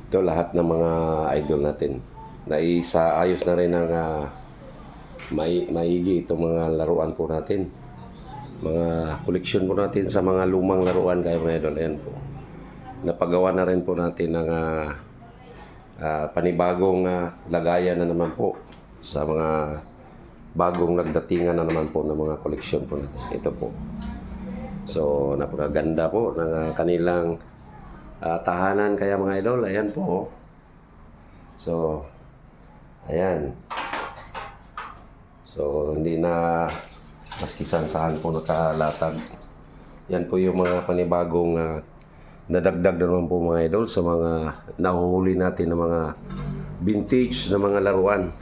Ito lahat ng mga idol natin. Ayos na rin ng maigi itong mga laruan po natin. Mga koleksyon po natin sa mga lumang laruan kayo mga idol. Ayan po. Napagawa na rin po natin ng panibagong lagayan na naman po sa mga bagong nagdatingan na naman po ng mga koleksyon po natin. Ito po. So, napakaganda po ng kanilang tahanan kaya mga idol. Ayan po. So, ayan. So, hindi na maskisan saan po nakalatag. Yan po yung mga panibagong nadagdag na naman po mga idol sa mga nahuhuli natin ng mga vintage na mga laruan.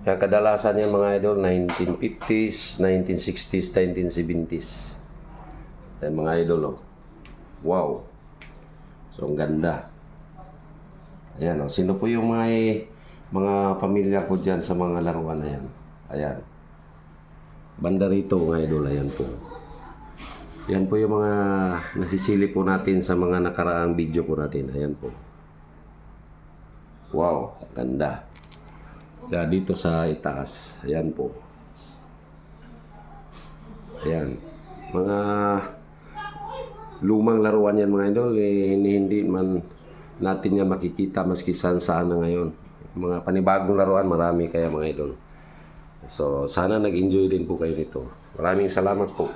Kaya kadalasan yan mga idol, 1950s, 1960s, 1970s. Yan mga idol, oh. Wow. So, ang ganda. Ayan, oh. Sino po yung mga familiar po dyan sa mga laruan na yan? Ayan. Banda rito mga idol, ayan po. Yan po yung mga nasisili po natin sa mga nakaraang video po natin. Ayan po. Wow, ganda. Kaya dito sa itaas, ayan po. Ayan. Mga lumang laruan yan mga idol, hindi man natin yan makikita maski saan na ngayon. Mga panibagong laruan, marami kaya mga idol. So, sana nag-enjoy din po kayo nito. Maraming salamat po.